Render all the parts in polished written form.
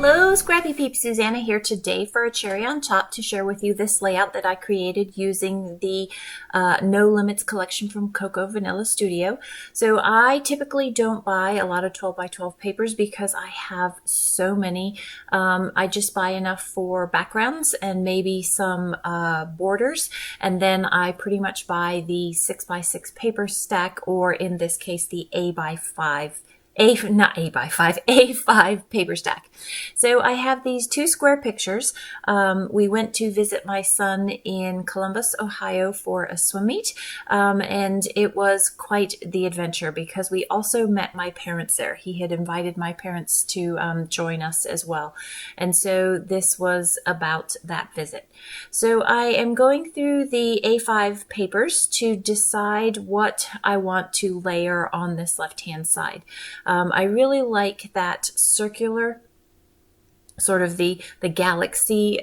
Hello, Scrappy Peeps. Suzanna here today for a cherry on top to share with you this layout that I created using the No Limits collection from Cocoa Vanilla Studio. So I typically don't buy a lot of 12 by 12 papers because I have so many. I just buy enough for backgrounds and maybe some borders, and then I pretty much buy the 6 by 6 paper stack, or in this case the A5 paper stack. So I have these two square pictures. We went to visit my son in Columbus, Ohio for a swim meet, and it was quite the adventure because we also met my parents there. He had invited my parents to join us as well, and so this was about that visit. So I am going through the A5 papers to decide what I want to layer on this left-hand side. I really like that circular, sort of the galaxy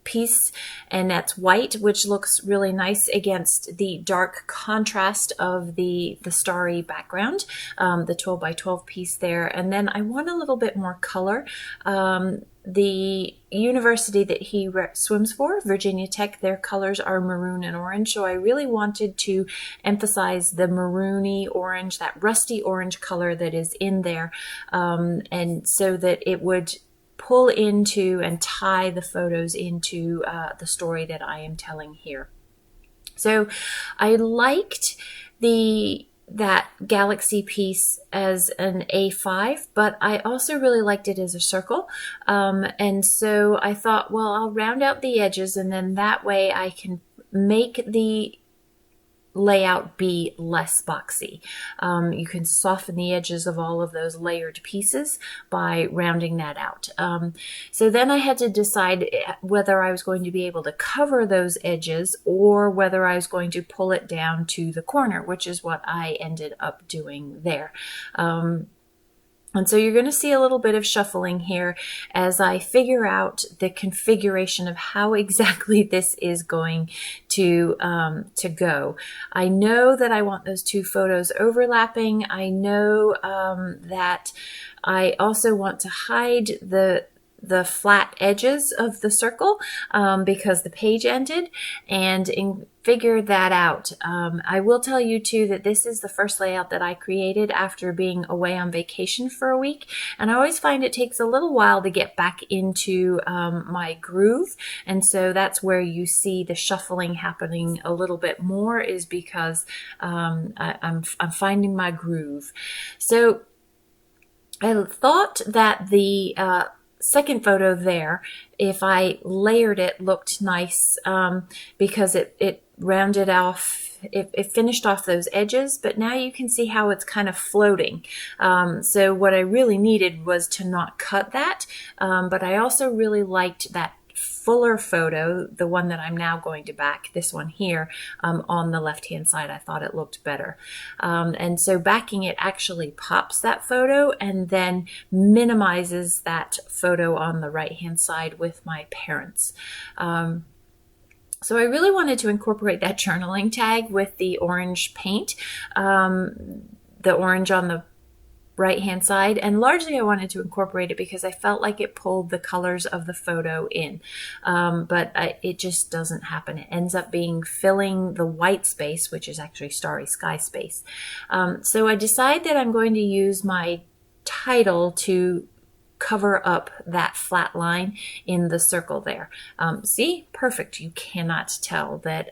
piece, and that's white, which looks really nice against the dark contrast of the starry background, the 12 by 12 piece there. And then I want a little bit more color. The university that he swims for, Virginia Tech, their colors are maroon and orange, so I really wanted to emphasize the maroony orange, that rusty orange color that is in there, and so that it would pull into and tie the photos into the story that I am telling here. So I liked that galaxy piece as an A5, but I also really liked it as a circle. And so I thought, well, I'll round out the edges, and then that way I can make the layout be less boxy. You can soften the edges of all of those layered pieces by rounding that out. So then I had to decide whether I was going to be able to cover those edges or whether I was going to pull it down to the corner, which is what I ended up doing there. And so you're going to see a little bit of shuffling here as I figure out the configuration of how exactly this is going to go. I know that I want those two photos overlapping. I know that I also want to hide the flat edges of the circle because the page ended, and figure that out. I will tell you too that this is the first layout that I created after being away on vacation for a week, and I always find it takes a little while to get back into my groove, and so that's where you see the shuffling happening a little bit more, is because I'm finding my groove. So I thought that the second photo there, if I layered it, looked nice because it rounded off, it finished off those edges, but now you can see how it's kind of floating. So what I really needed was to not cut that, but I also really liked that fuller photo, the one that I'm now going to back, this one here, on the left-hand side. I thought it looked better. And so backing it actually pops that photo and then minimizes that photo on the right-hand side with my parents. So I really wanted to incorporate that journaling tag with the orange paint, the orange on the right-hand side, and largely I wanted to incorporate it because I felt like it pulled the colors of the photo in, but it just doesn't happen. It ends up being filling the white space, which is actually starry sky space. So I decide that I'm going to use my title to cover up that flat line in the circle there. See, perfect. You cannot tell that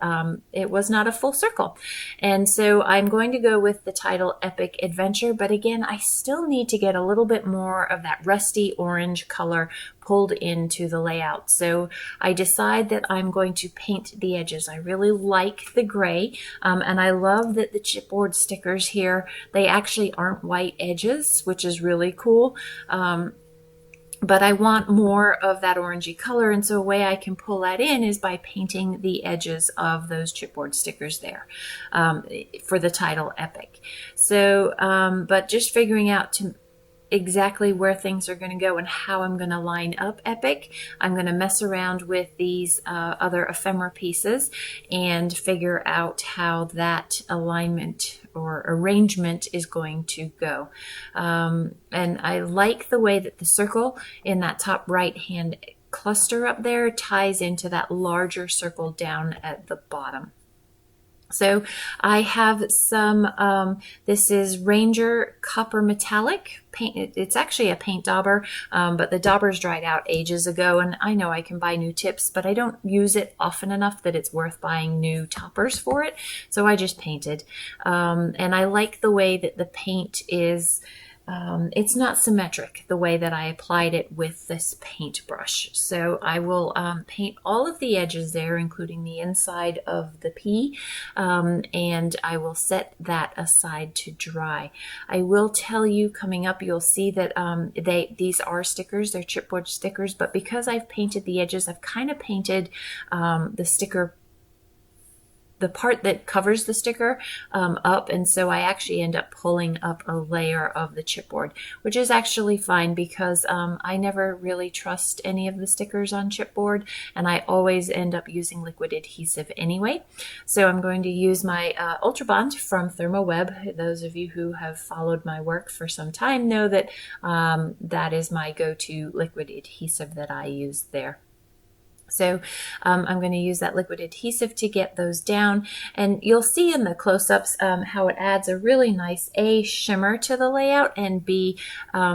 it was not a full circle. And so I'm going to go with the title Epic Adventure, but again, I still need to get a little bit more of that rusty orange color pulled into the layout. So I decide that I'm going to paint the edges. I really like the gray, and I love that the chipboard stickers here, they actually aren't white edges, which is really cool. But I want more of that orangey color, and so a way I can pull that in is by painting the edges of those chipboard stickers there for the title Epic. So, but just figuring out exactly where things are going to go and how I'm going to line up Epic. I'm going to mess around with these other ephemera pieces and figure out how that alignment or arrangement is going to go. And I like the way that the circle in that top right hand cluster up there ties into that larger circle down at the bottom. So I have some, this is Ranger Copper Metallic paint. It's actually a paint dauber, but the daubers dried out ages ago, and I know I can buy new tips, but I don't use it often enough that it's worth buying new toppers for it. So I just painted. And I like the way that the paint is, it's not symmetric the way that I applied it with this paintbrush. So I will paint all of the edges there, including the inside of the P, and I will set that aside to dry. I will tell you coming up, you'll see that these are stickers, they're chipboard stickers, but because I've painted the edges, I've kind of painted the sticker, the part that covers the sticker up, and so I actually end up pulling up a layer of the chipboard, which is actually fine because I never really trust any of the stickers on chipboard, and I always end up using liquid adhesive anyway. So I'm going to use my Ultra Bond from ThermoWeb. Those of you who have followed my work for some time know that that is my go-to liquid adhesive that I use there. So I'm going to use that liquid adhesive to get those down, and you'll see in the close-ups how it adds a really nice A, shimmer to the layout, and B,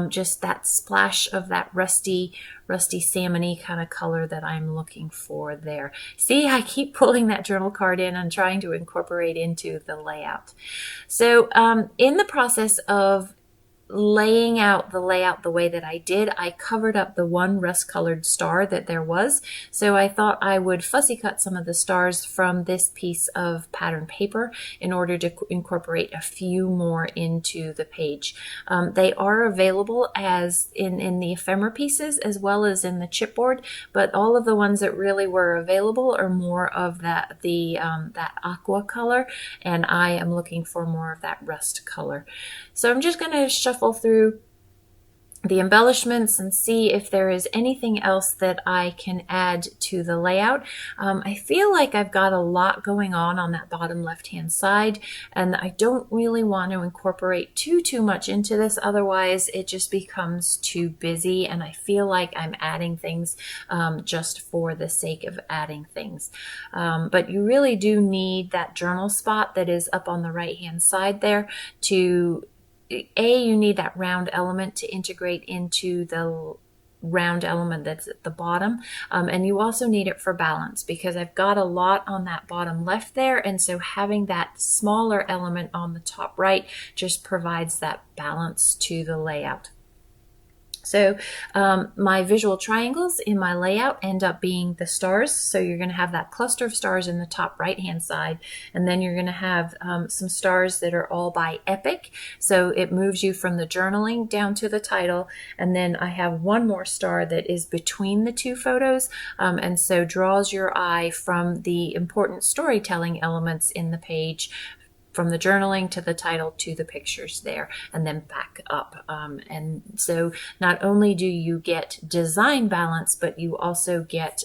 just that splash of that rusty salmon-y kind of color that I'm looking for there. See, I keep pulling that journal card in and trying to incorporate into the layout. So in the process of laying out the layout the way that I did, I covered up the one rust-colored star that there was. So I thought I would fussy cut some of the stars from this piece of pattern paper in order to incorporate a few more into the page. They are available as in the ephemera pieces as well as in the chipboard, but all of the ones that really were available are more of that aqua color, and I am looking for more of that rust color. So I'm just going to shuffle through the embellishments and see if there is anything else that I can add to the layout. I feel like I've got a lot going on that bottom left-hand side, and I don't really want to incorporate too much into this, otherwise it just becomes too busy, and I feel like I'm adding things just for the sake of adding things. But you really do need that journal spot that is up on the right-hand side there to you need that round element to integrate into the round element that's at the bottom, and you also need it for balance because I've got a lot on that bottom left there, and so having that smaller element on the top right just provides that balance to the layout. So my visual triangles in my layout end up being the stars. So you're going to have that cluster of stars in the top right hand side, and then you're going to have some stars that are all by Epic. So it moves you from the journaling down to the title, and then I have one more star that is between the two photos, and so draws your eye from the important storytelling elements in the page, from the journaling to the title to the pictures there, and then back up. And so not only do you get design balance, but you also get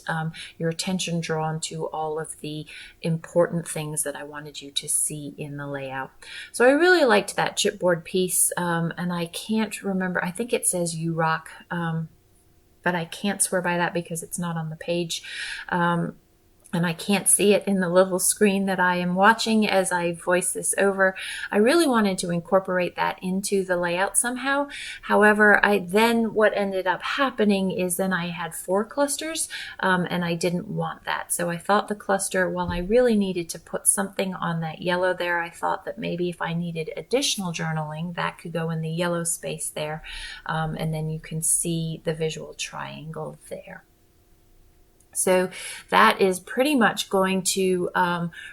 your attention drawn to all of the important things that I wanted you to see in the layout. So I really liked that chipboard piece, and I can't remember, I think it says You Rock, but I can't swear by that because it's not on the page. And I can't see it in the little screen that I am watching as I voice this over. I really wanted to incorporate that into the layout somehow. However, what ended up happening is then I had 4 clusters, and I didn't want that. So I thought the cluster, while I really needed to put something on that yellow there, I thought that maybe if I needed additional journaling, that could go in the yellow space there. And then you can see the visual triangle there. So that is pretty much going to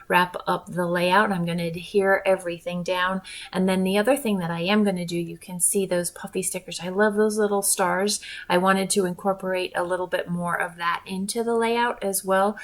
wrap up the layout. I'm going to adhere everything down. And then the other thing that I am going to do, you can see those puffy stickers. I love those little stars. I wanted to incorporate a little bit more of that into the layout as well,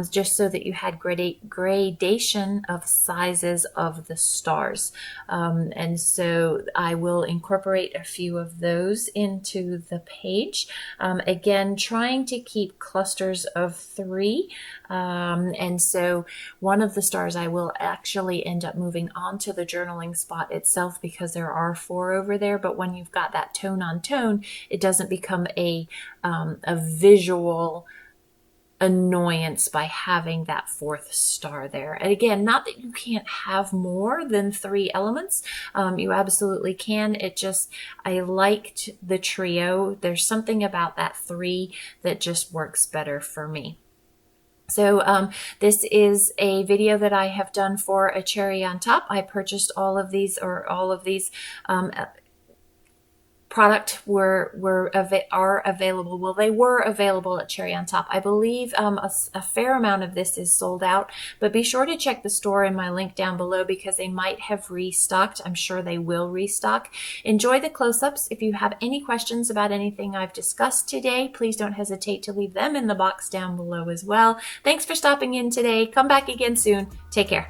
just so that you had gradation of sizes of the stars. And so I will incorporate a few of those into the page. Again, trying to keep clusters of 3. And so one of the stars I will actually end up moving onto the journaling spot itself because there are 4 over there. But when you've got that tone on tone, it doesn't become a visual annoyance by having that 4th star there. And again, not that you can't have more than 3 elements. You absolutely can. It just, I liked the trio. There's something about that 3 that just works better for me. So this is a video that I have done for a cherry on top. I purchased all of these are available. Well, they were available at Cherry on Top. I believe a fair amount of this is sold out, but be sure to check the store in my link down below because they might have restocked. I'm sure they will restock. Enjoy the close-ups. If you have any questions about anything I've discussed today, please don't hesitate to leave them in the box down below as well. Thanks for stopping in today. Come back again soon. Take care.